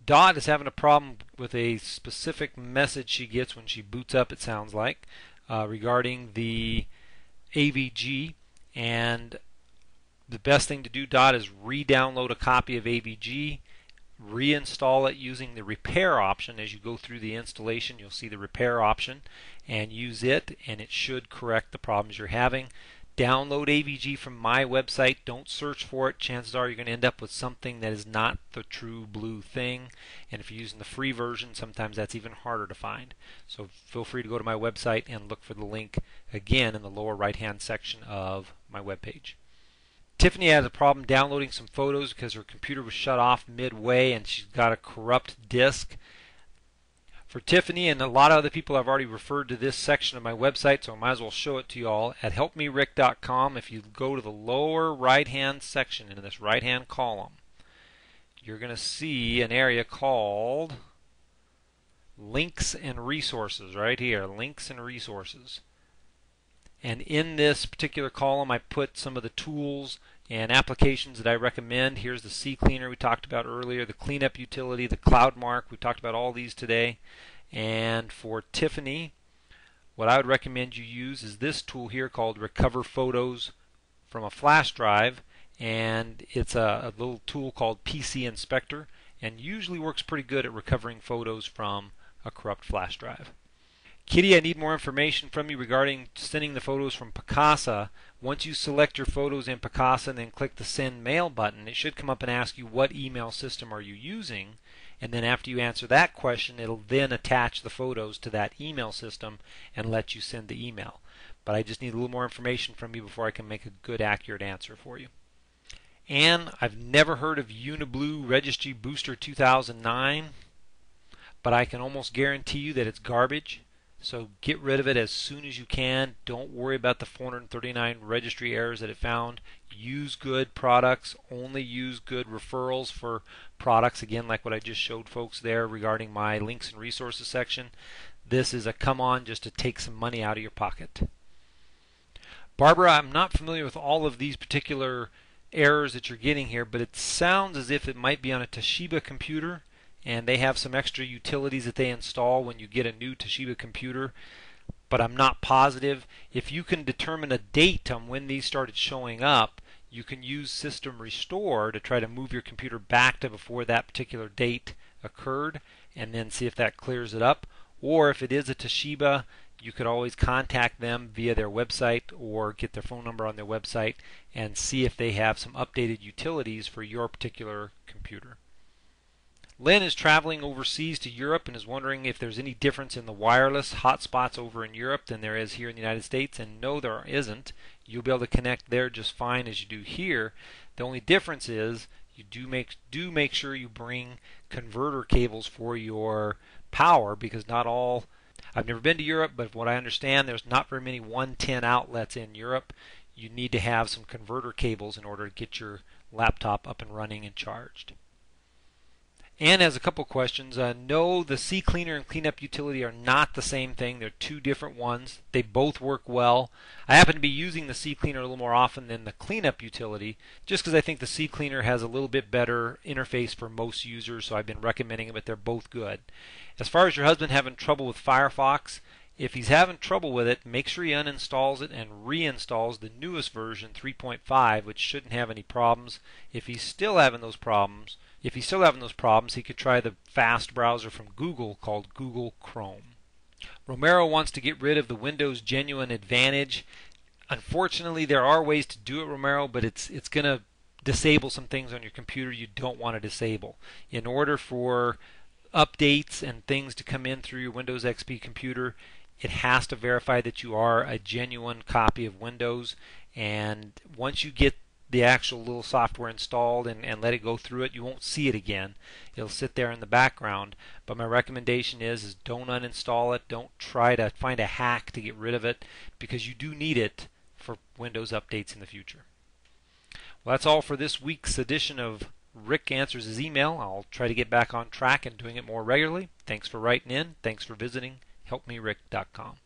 Dot is having a problem with a specific message she gets when she boots up, it sounds like, regarding the AVG. And the best thing to do, Dot, is re-download a copy of AVG, reinstall it using the repair option. As you go through the installation, you'll see the repair option, and use it, and it should correct the problems you're having. Download AVG from my website. Don't search for it. Chances are you're going to end up with something that is not the true blue thing. And if you're using the free version, sometimes that's even harder to find. So feel free to go to my website and look for the link again in the lower right hand section of my webpage. Tiffany has a problem downloading some photos because her computer was shut off midway and she's got a corrupt disk. For Tiffany and a lot of other people, I've already referred to this section of my website, so I might as well show it to you all. At helpmerick.com, if you go to the lower right hand section in this right hand column, you're going to see an area called Links and Resources right here, Links and Resources. And in this particular column, I put some of the tools and applications that I recommend. Here's the CCleaner we talked about earlier, the cleanup utility, the CloudMark. We talked about all these today. And for Tiffany, what I would recommend you use is this tool here called Recover Photos from a Flash Drive. And it's a little tool called PC Inspector, and usually works pretty good at recovering photos from a corrupt flash drive. Kitty, I need more information from you regarding sending the photos from Picasa. Once you select your photos in Picasa and then click the Send Mail button, it should come up and ask you what email system are you using. And then after you answer that question, it'll then attach the photos to that email system and let you send the email. But I just need a little more information from you before I can make a good, accurate answer for you. And I've never heard of UniBlue Registry Booster 2009, but I can almost guarantee you that it's garbage. So get rid of it as soon as you can. Don't worry about the 439 registry errors that it found. Use good products. Only use good referrals for products, again, like what I just showed folks there regarding my links and resources section. This is a come on just to take some money out of your pocket. Barbara, I'm not familiar with all of these particular errors that you're getting here, but it sounds as if it might be on a Toshiba computer, and they have some extra utilities that they install when you get a new Toshiba computer, but I'm not positive. If you can determine a date on when these started showing up, you can use System Restore to try to move your computer back to before that particular date occurred, and then see if that clears it up. Or if it is a Toshiba, you could always contact them via their website or get their phone number on their website and see if they have some updated utilities for your particular computer. Lynn is traveling overseas to Europe and is wondering if there's any difference in the wireless hotspots over in Europe than there is here in the United States, and no, there isn't. You'll be able to connect there just fine as you do here. The only difference is you do make sure you bring converter cables for your power, because not all, I've never been to Europe, but from what I understand, there's not very many 110 outlets in Europe. You need to have some converter cables in order to get your laptop up and running and charged. Ann has a couple questions. No, the CCleaner and cleanup utility are not the same thing. They're two different ones. They both work well. I happen to be using the CCleaner a little more often than the cleanup utility, just because I think the CCleaner has a little bit better interface for most users, so I've been recommending it, but they're both good. As far as your husband having trouble with Firefox, if he's having trouble with it, make sure he uninstalls it and reinstalls the newest version, 3.5, which shouldn't have any problems. If he's still having those problems, he could try the fast browser from Google called Google Chrome. Romero wants to get rid of the Windows Genuine Advantage. Unfortunately, there are ways to do it, Romero, but it's going to disable some things on your computer you don't want to disable. In order for updates and things to come in through your Windows XP computer, it has to verify that you are a genuine copy of Windows, and once you get the actual little software installed and let it go through it, you won't see it again. It'll sit there in the background. But my recommendation is don't uninstall it. Don't try to find a hack to get rid of it, because you do need it for Windows updates in the future. Well, that's all for this week's edition of Rick Answers His Email. I'll try to get back on track and doing it more regularly. Thanks for writing in. Thanks for visiting helpmerick.com.